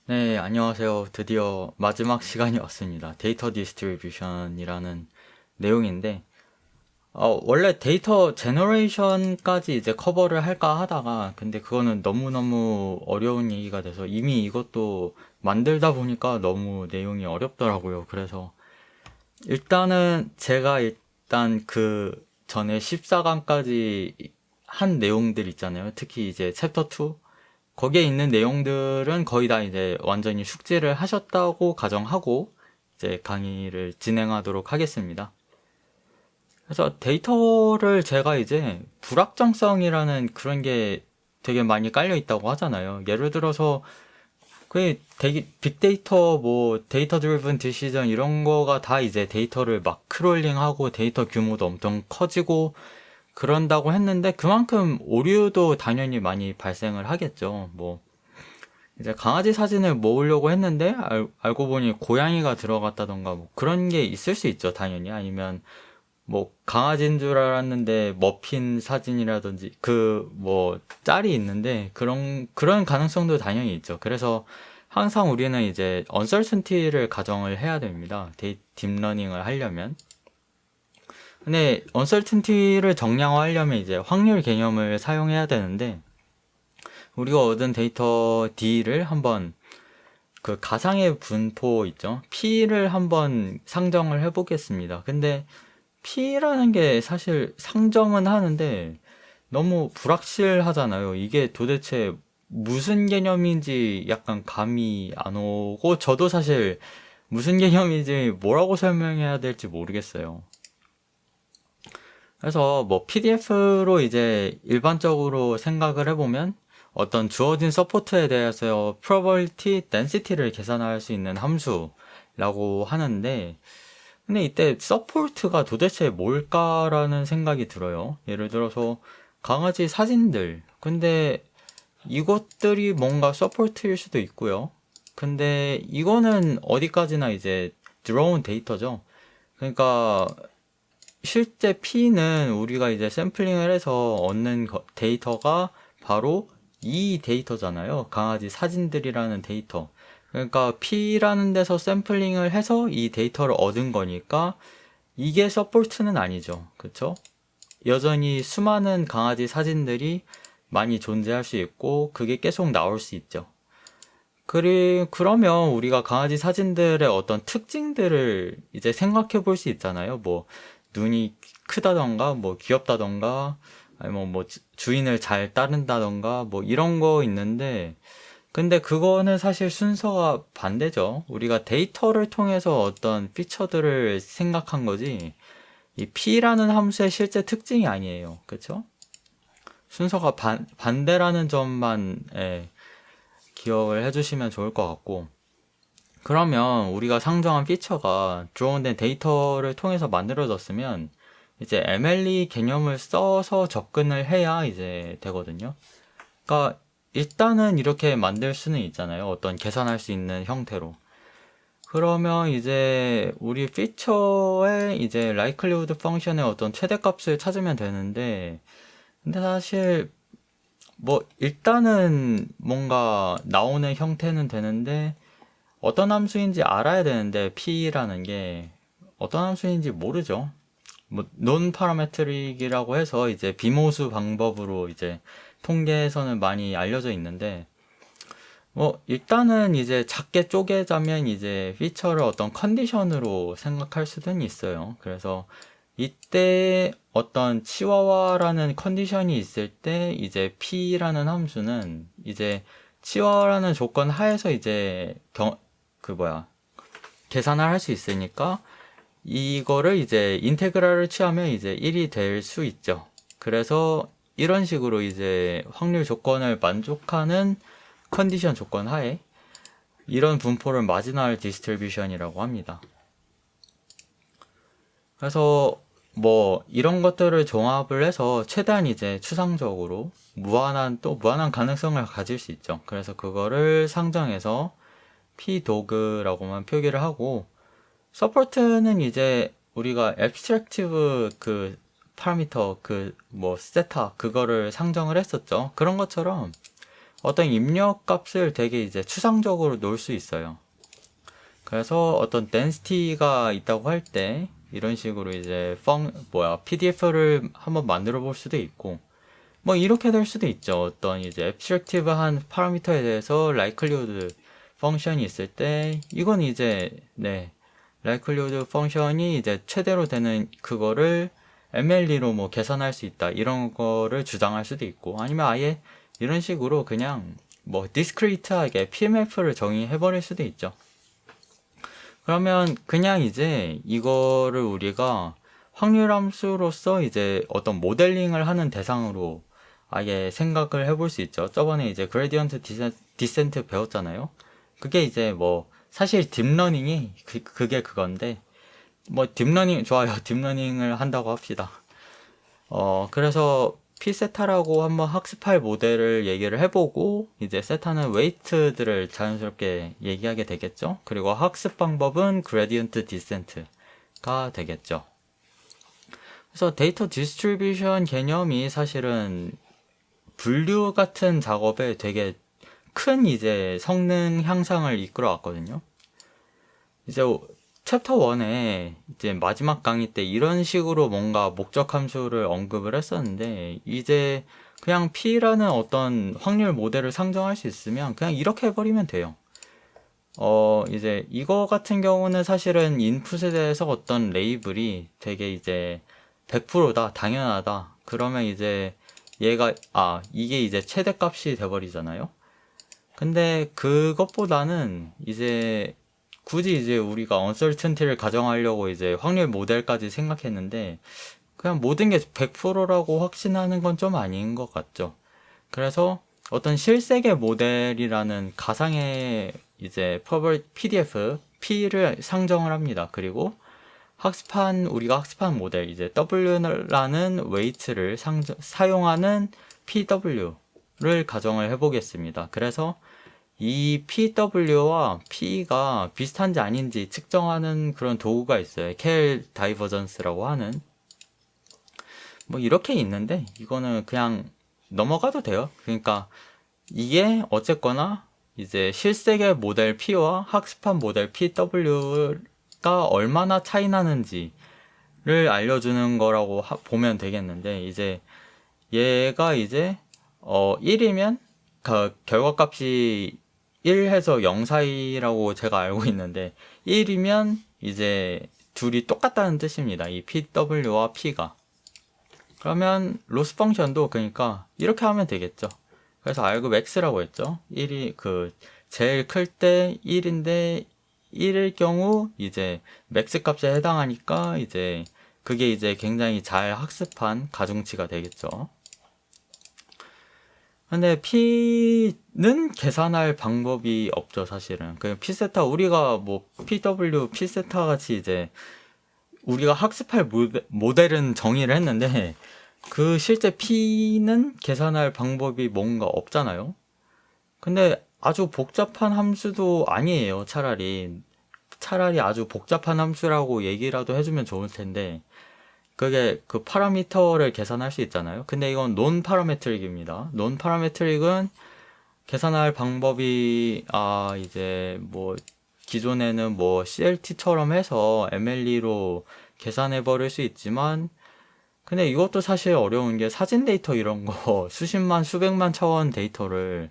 네, 안녕하세요. 드디어 마지막 시간이 왔습니다. 데이터 디스트리뷰션이라는 내용인데, 원래 데이터 제너레이션까지 이제 커버를 할까 하다가, 근데 그거는 너무너무 어려운 얘기가 돼서 이미 이것도 만들다 보니까 너무 내용이 어렵더라고요. 그래서 일단은 제가 일단 그 전에 14강까지 한 내용들 있잖아요. 특히 이제 챕터 2, 거기에 있는 내용들은 거의 다 이제 완전히 숙지를 하셨다고 가정하고 이제 강의를 진행하도록 하겠습니다. 그래서 데이터를 제가 이제 불확정성이라는 그런 게 되게 많이 깔려 있다고 하잖아요. 예를 들어서 그 되게 빅데이터 뭐 데이터 드리븐 디시전 이런 거가 다 이제 데이터를 막 크롤링하고 데이터 규모도 엄청 커지고 그런다고 했는데 그만큼 오류도 당연히 많이 발생을 하겠죠. 뭐 이제 강아지 사진을 모으려고 했는데 알고 보니 고양이가 들어갔다던가 뭐 그런 게 있을 수 있죠, 당연히. 아니면 뭐 강아지인 줄 알았는데 머핀 사진이라든지 그 뭐 짤이 있는데 그런 가능성도 당연히 있죠. 그래서 항상 우리는 이제 언설튼티를 가정을 해야 됩니다. 딥러닝을 하려면. 근데 언설튼티를 정량화하려면 이제 확률 개념을 사용해야 되는데 우리가 얻은 데이터 D를 한번 그 가상의 분포 있죠? P를 한번 상정을 해보겠습니다. 근데 P라는 게 사실 상정은 하는데 너무 불확실하잖아요. 이게 도대체 무슨 개념인지 약간 감이 안 오고 저도 사실 무슨 개념인지 뭐라고 설명해야 될지 모르겠어요. 그래서 뭐 PDF로 이제 일반적으로 생각을 해보면 어떤 주어진 서포트에 대해서 probability density를 계산할 수 있는 함수라고 하는데 근데 이때 서포트가 도대체 뭘까라는 생각이 들어요. 예를 들어서 강아지 사진들. 근데 이것들이 뭔가 서포트일 수도 있고요. 근데 이거는 어디까지나 이제 들어온 데이터죠. 그러니까 실제 P는 우리가 이제 샘플링을 해서 얻는 데이터가 바로 이 데이터잖아요. 강아지 사진들이라는 데이터. 그러니까 P라는 데서 샘플링을 해서 이 데이터를 얻은 거니까 이게 서포트는 아니죠. 그쵸? 여전히 수많은 강아지 사진들이 많이 존재할 수 있고 그게 계속 나올 수 있죠. 그러면 우리가 강아지 사진들의 어떤 특징들을 이제 생각해 볼 수 있잖아요. 뭐, 눈이 크다던가, 뭐, 귀엽다던가, 아니면 뭐, 주인을 잘 따른다던가, 뭐, 이런 거 있는데, 근데 그거는 사실 순서가 반대죠. 우리가 데이터를 통해서 어떤 피처들을 생각한 거지, 이 P라는 함수의 실제 특징이 아니에요. 그쵸? 순서가 반대라는 점만, 기억을 해주시면 좋을 것 같고, 그러면 우리가 상정한 피처가 드로운된 데이터를 통해서 만들어졌으면 이제 MLE 개념을 써서 접근을 해야 이제 되거든요. 그러니까 일단은 이렇게 만들 수는 있잖아요. 어떤 계산할 수 있는 형태로. 그러면 이제 우리 피처의 이제 likelihood 펑션의 어떤 최대값을 찾으면 되는데 근데 사실 뭐 일단은 뭔가 나오는 형태는 되는데 어떤 함수인지 알아야 되는데 P라는 게 어떤 함수인지 모르죠. 뭐 논 파라메트릭이라고 해서 이제 비모수 방법으로 이제 통계에서는 많이 알려져 있는데 뭐 일단은 이제 작게 쪼개자면 이제 피처를 어떤 컨디션으로 생각할 수는 있어요. 그래서 이때 어떤 치와와라는 컨디션이 있을 때 이제 P라는 함수는 이제 치와와라는 조건 하에서 이제 그 뭐야 계산을 할 수 있으니까 이거를 이제 인테그랄을 취하면 이제 1이 될 수 있죠. 그래서 이런 식으로 이제 확률 조건을 만족하는 컨디션 조건 하에 이런 분포를 마지널 디스트리뷰션이라고 합니다. 그래서 뭐 이런 것들을 종합을 해서 최대한 이제 추상적으로 무한한 가능성을 가질 수 있죠. 그래서 그거를 상정해서 pdog라고만 표기를 하고 서포트는 이제 우리가 abstractive 그 파라미터 그 뭐 세타 그거를 상정을 했었죠. 그런 것처럼 어떤 입력 값을 되게 이제 추상적으로 놓을 수 있어요. 그래서 어떤 density가 있다고 할 때 이런 식으로 이제 PDF를 한번 만들어 볼 수도 있고, 뭐 이렇게 될 수도 있죠. 어떤 이제 abstractive한 파라미터에 대해서 likelihood 펑션이 있을 때, 이건 이제 likelihood 펑션이 이제 최대로 되는 그거를 MLE로 뭐 계산할 수 있다, 이런 거를 주장할 수도 있고, 아니면 아예 이런 식으로 그냥 뭐 discrete하게 PMF를 정의해 버릴 수도 있죠. 그러면 그냥 이제 이거를 우리가 확률함수로서 이제 어떤 모델링을 하는 대상으로 아예 생각을 해볼 수 있죠. 저번에 이제 그레디언트 디센트 배웠잖아요. 그게 이제 뭐 사실 딥러닝이 그게 그건데, 뭐 딥러닝 좋아요. 딥러닝을 한다고 합시다. 그래서 P세타라고 한번 학습할 모델을 얘기를 해보고, 이제 세타는 웨이트들을 자연스럽게 얘기하게 되겠죠. 그리고 학습 방법은 그레디언트 디센트가 되겠죠. 그래서 데이터 디스트리뷰션 개념이 사실은 분류 같은 작업에 되게 큰 이제 성능 향상을 이끌어 왔거든요. 이제 챕터 1에 이제 마지막 강의 때 이런 식으로 뭔가 목적 함수를 언급을 했었는데, 이제 그냥 P라는 어떤 확률 모델을 상정할 수 있으면 그냥 이렇게 해버리면 돼요. 이제 이거 같은 경우는 사실은 인풋에 대해서 어떤 레이블이 되게 이제 100%다, 당연하다. 그러면 이제 이게 이제 최대값이 돼버리잖아요. 근데 그것보다는 이제 굳이 이제 우리가 uncertainty를 가정하려고 이제 확률 모델까지 생각했는데, 그냥 모든 게 100%라고 확신하는 건 좀 아닌 것 같죠. 그래서 어떤 실세계 모델이라는 가상의 이제 PDF P를 상정을 합니다. 그리고 우리가 학습한 모델 이제 W라는 웨이트를 사용하는 PW를 가정을 해보겠습니다. 그래서 이 PW와 P가 비슷한지 아닌지 측정하는 그런 도구가 있어요. KL 다이버전스라고 하는. 뭐 이렇게 있는데 이거는 그냥 넘어가도 돼요. 그러니까 이게 어쨌거나 이제 실세계 모델 P와 학습한 모델 PW가 얼마나 차이 나는지를 알려주는 거라고 보면 되겠는데, 이제 얘가 이제 1이면 그 결과값이 1 해서 0 사이라고 제가 알고 있는데, 1이면 이제 둘이 똑같다는 뜻입니다. 이 PW와 P가. 그러면 로스 펑션도 그러니까 이렇게 하면 되겠죠. 그래서 argmax라고 했죠. 1이 제일 클 때 1인데 1일 경우 이제 맥스 값에 해당하니까 이제 그게 이제 굉장히 잘 학습한 가중치가 되겠죠. 근데 P는 계산할 방법이 없죠, 사실은. 그 P세타, 우리가 뭐 PW, P세타 같이 이제 우리가 학습할 모델은 정의를 했는데, 그 실제 P는 계산할 방법이 뭔가 없잖아요. 근데 아주 복잡한 함수도 아니에요, 차라리 아주 복잡한 함수라고 얘기라도 해주면 좋을 텐데, 그게 그 파라미터를 계산할 수 있잖아요. 근데 이건 논 파라메트릭입니다. 논 파라메트릭은 계산할 방법이 이제 뭐 기존에는 뭐 CLT처럼 해서 MLE로 계산해 버릴 수 있지만, 근데 이것도 사실 어려운 게 사진 데이터 이런 거 수십만 수백만 차원 데이터를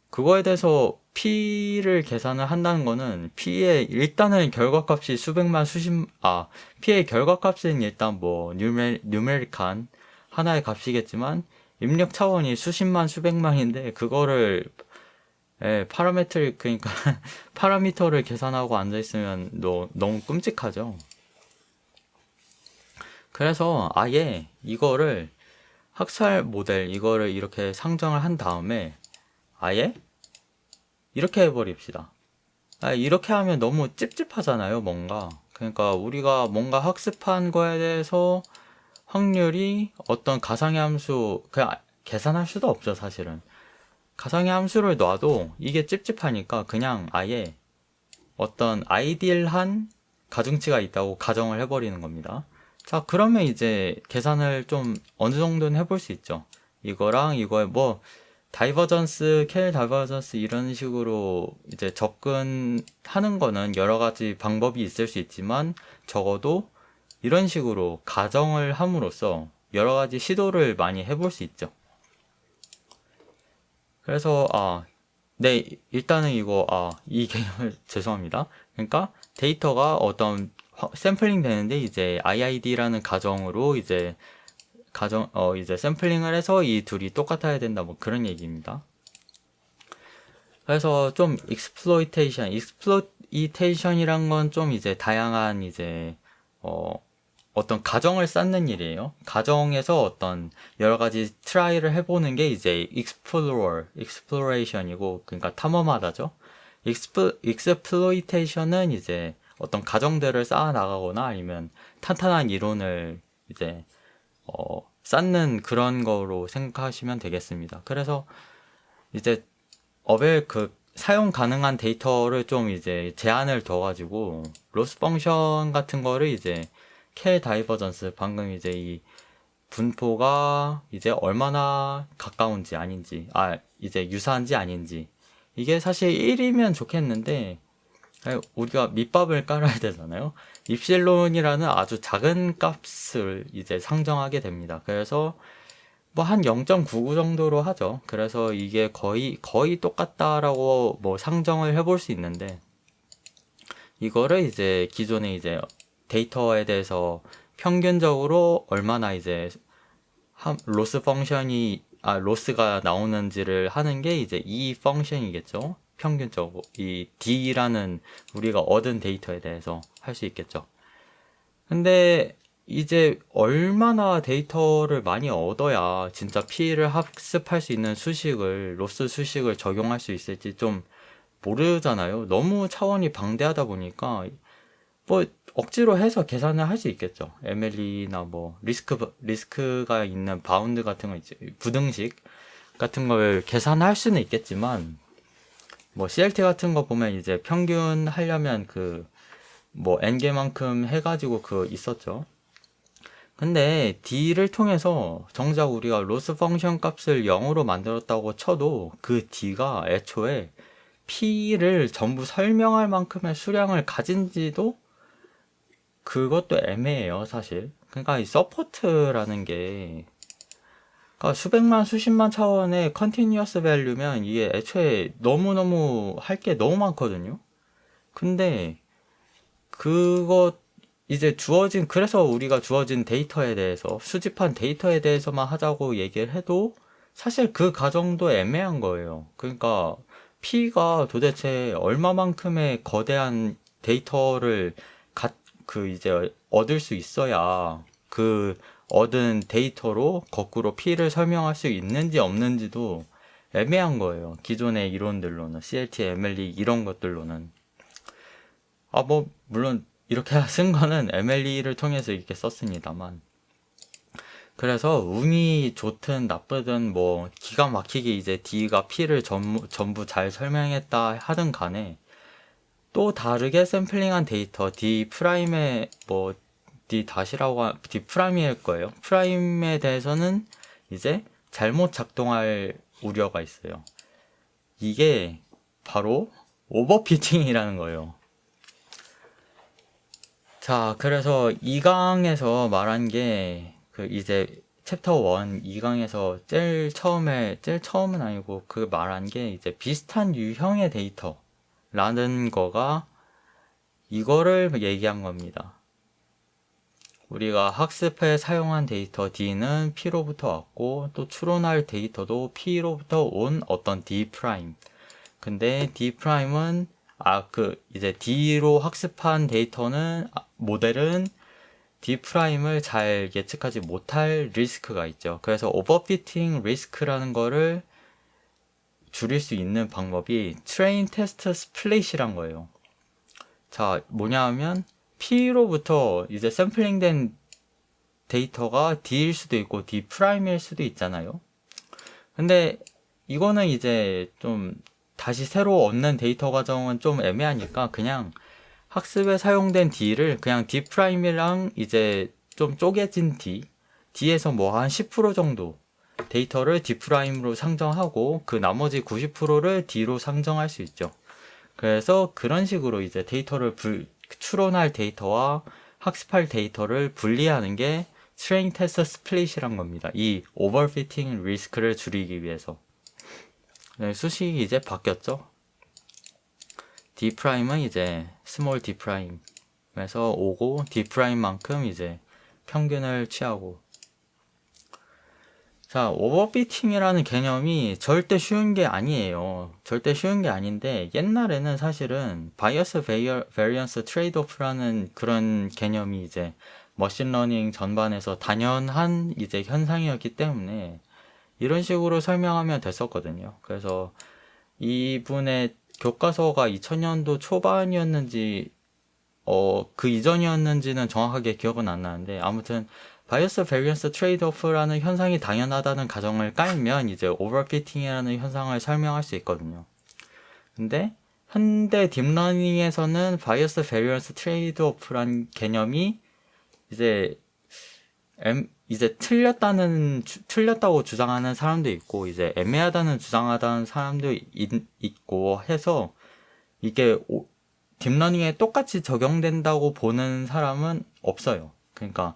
그거에 대해서 P를 계산을 한다는 거는 P의 일단은 결과값이 P의 결과값은 일단 뭐 뉴메릭한 하나의 값이겠지만 입력 차원이 수십만 수백만인데, 그거를 그러니까 파라미터를 계산하고 앉아 있으면 너무 끔찍하죠. 그래서 아예 이거를 학살 모델 이거를 이렇게 상정을 한 다음에 아예 이렇게 해버립시다. 이렇게 하면 너무 찝찝하잖아요, 뭔가. 그러니까 우리가 뭔가 학습한 거에 대해서 확률이 어떤 가상의 함수, 그냥 계산할 수도 없죠, 사실은. 가상의 함수를 놔도 이게 찝찝하니까 그냥 아예 어떤 아이디얼한 가중치가 있다고 가정을 해버리는 겁니다. 자, 그러면 이제 계산을 좀 어느 정도는 해볼 수 있죠. 이거랑 이거에 뭐 다이버전스, K 다이버전스 이런 식으로 이제 접근하는 거는 여러 가지 방법이 있을 수 있지만 적어도 이런 식으로 가정을 함으로써 여러 가지 시도를 많이 해볼 수 있죠. 그래서 네, 일단은 이 개념을 죄송합니다. 그러니까 데이터가 어떤 샘플링 되는데 이제 IID라는 가정으로 이제 이제 샘플링을 해서 이 둘이 똑같아야 된다 뭐 그런 얘기입니다. 그래서 좀 익스플로이테이션이란 건 좀 이제 다양한 이제 어떤 가정을 쌓는 일이에요. 가정에서 어떤 여러 가지 트라이를 해보는 게 이제 exploration이고, 그러니까 탐험하다죠. exploitation은 이제 어떤 가정들을 쌓아 나가거나 아니면 탄탄한 이론을 이제 쌓는 그런 거로 생각하시면 되겠습니다. 그래서 이제 업의 그 사용 가능한 데이터를 좀 이제 제한을 둬가지고 로스 펑션 같은 거를 이제 K 다이버전스 방금 이제 이 분포가 이제 얼마나 가까운지 아닌지 이제 유사한지 아닌지 이게 사실 1이면 좋겠는데 우리가 밑밥을 깔아야 되잖아요. 입실론이라는 아주 작은 값을 이제 상정하게 됩니다. 그래서 뭐 한 0.99 정도로 하죠. 그래서 이게 거의 똑같다라고 뭐 상정을 해볼 수 있는데 이거를 이제 기존에 이제 데이터에 대해서 평균적으로 얼마나 이제 로스 펑션이 로스가 나오는지를 하는 게 이제 이 펑션이겠죠. 평균적으로 이 D라는 우리가 얻은 데이터에 대해서 할 수 있겠죠. 근데 이제 얼마나 데이터를 많이 얻어야 진짜 P를 학습할 수 있는 로스 수식을 적용할 수 있을지 좀 모르잖아요. 너무 차원이 방대하다 보니까 뭐 억지로 해서 계산을 할 수 있겠죠. MLE나 뭐 리스크가 있는 바운드 같은 거 있죠. 부등식 같은 걸 계산할 수는 있겠지만 뭐 CLT 같은 거 보면 이제 평균 하려면 뭐 n개만큼 해가지고 있었죠. 근데 D를 통해서 정작 우리가 로스 펑션 값을 0으로 만들었다고 쳐도 그 D가 애초에 P를 전부 설명할 만큼의 수량을 가진지도 그것도 애매해요, 사실. 그러니까 이 서포트라는 게 그러니까 수백만, 수십만 차원의 컨티뉴어스 밸류면 이게 애초에 너무너무 할 게 너무 많거든요. 근데 그래서 우리가 주어진 데이터에 대해서, 수집한 데이터에 대해서만 하자고 얘기를 해도 사실 그 가정도 애매한 거예요. 그러니까 P가 도대체 얼마만큼의 거대한 데이터를 이제 얻을 수 있어야 그 얻은 데이터로 거꾸로 P를 설명할 수 있는지 없는지도 애매한 거예요. 기존의 이론들로는, CLT, MLE 이런 것들로는. 뭐 물론 이렇게 쓴 거는 MLE를 통해서 이렇게 썼습니다만. 그래서 운이 좋든 나쁘든 뭐 기가 막히게 이제 D가 P를 전부 잘 설명했다 하든 간에 또 다르게 샘플링한 데이터 D 프라임의 뭐 D 프라임일 거예요. 프라임에 대해서는 이제 잘못 작동할 우려가 있어요. 이게 바로 오버피팅이라는 거예요. 자, 그래서 2강에서 말한 게 이제 챕터 1 2강에서 제일 처음은 아니고 말한 게 이제 비슷한 유형의 데이터라는 거가 이거를 얘기한 겁니다. 우리가 학습에 사용한 데이터 D는 P로부터 왔고 또 추론할 데이터도 P로부터 온 어떤 D 프라임. 근데 D 프라임은 이제 D로 학습한 모델은 D 프라임을 잘 예측하지 못할 리스크가 있죠. 그래서 오버피팅 리스크라는 거를 줄일 수 있는 방법이 트레인 테스트 스플릿이란 거예요. 자, 뭐냐 하면 P로부터 이제 샘플링된 데이터가 D일 수도 있고 D 프라임일 수도 있잖아요. 근데 이거는 이제 좀 다시 새로 얻는 데이터 과정은 좀 애매하니까 그냥 학습에 사용된 D를 그냥 D 프라임이랑 이제 좀 쪼개진 D에서 뭐 한 10% 정도 데이터를 D'로 상정하고 그 나머지 90%를 D로 상정할 수 있죠. 그래서 그런 식으로 이제 추론할 데이터와 학습할 데이터를 분리하는 게 트레인 테스트 스플릿이란 겁니다. 이 오버피팅 리스크를 줄이기 위해서. 네, 수식이 이제 바뀌었죠. D'은 이제 스몰 D'에서 오고 D'만큼 이제 평균을 취하고. 자, 오버피팅이라는 개념이 절대 쉬운 게 아니에요. 절대 쉬운 게 아닌데 옛날에는 사실은 바이어스 베리언스 트레이드오프라는 그런 개념이 이제 머신러닝 전반에서 당연한 이제 현상이었기 때문에 이런 식으로 설명하면 됐었거든요. 그래서 이분의 교과서가 2000년도 초반이었는지 그 이전이었는지는 정확하게 기억은 안 나는데 아무튼 바이어스 베리언스 트레이드오프라는 현상이 당연하다는 가정을 깔면 이제 오버피팅이라는 현상을 설명할 수 있거든요. 근데 현대 딥러닝에서는 바이어스 베리언스 트레이드오프란 개념이 이제 틀렸다고 주장하는 사람도 있고 이제 애매하다는 주장하는 사람도 있고 해서 이게 딥러닝에 똑같이 적용된다고 보는 사람은 없어요. 그러니까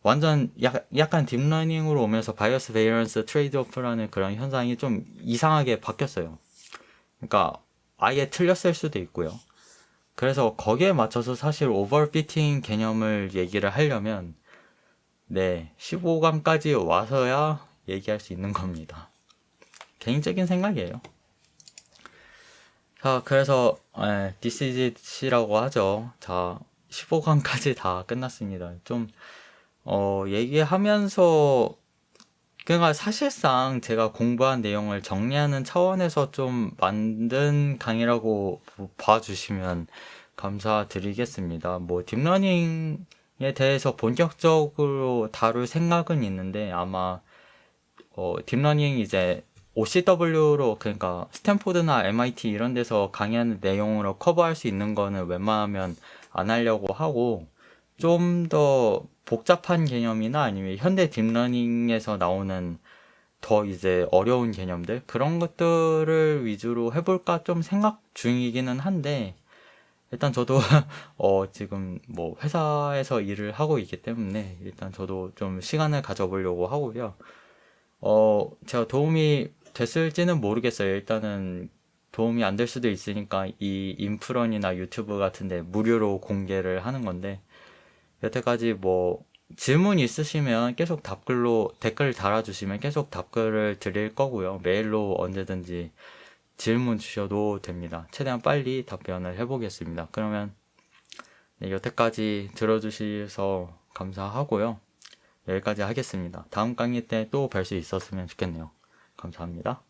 완전 약간 딥러닝으로 오면서 바이어스 베리언스 트레이드오프라는 그런 현상이 좀 이상하게 바뀌었어요. 그러니까 아예 틀렸을 수도 있고요. 그래서 거기에 맞춰서 사실 오버피팅 개념을 얘기를 하려면 네, 15강까지 와서야 얘기할 수 있는 겁니다. 개인적인 생각이에요. 자, 그래서 This is it이라고 하죠. 자, 15강까지 다 끝났습니다. 좀 얘기하면서 그러니까 사실상 제가 공부한 내용을 정리하는 차원에서 좀 만든 강의라고 봐주시면 감사드리겠습니다. 뭐 딥러닝에 대해서 본격적으로 다룰 생각은 있는데 아마 딥러닝 이제 OCW로 그러니까 스탠포드나 MIT 이런 데서 강의하는 내용으로 커버할 수 있는 거는 웬만하면 안 하려고 하고 좀 더 복잡한 개념이나 아니면 현대 딥러닝에서 나오는 더 이제 어려운 개념들 그런 것들을 위주로 해볼까 좀 생각 중이기는 한데 일단 저도 지금 뭐 회사에서 일을 하고 있기 때문에 일단 저도 좀 시간을 가져보려고 하고요. 제가 도움이 됐을지는 모르겠어요. 일단은 도움이 안 될 수도 있으니까 이 인프런이나 유튜브 같은데 무료로 공개를 하는 건데 여태까지 뭐 질문 있으시면 계속 댓글 달아주시면 계속 답글을 드릴 거고요. 메일로 언제든지 질문 주셔도 됩니다. 최대한 빨리 답변을 해보겠습니다. 그러면 네, 여태까지 들어주셔서 감사하고요. 여기까지 하겠습니다. 다음 강의 때 또 뵐 수 있었으면 좋겠네요. 감사합니다.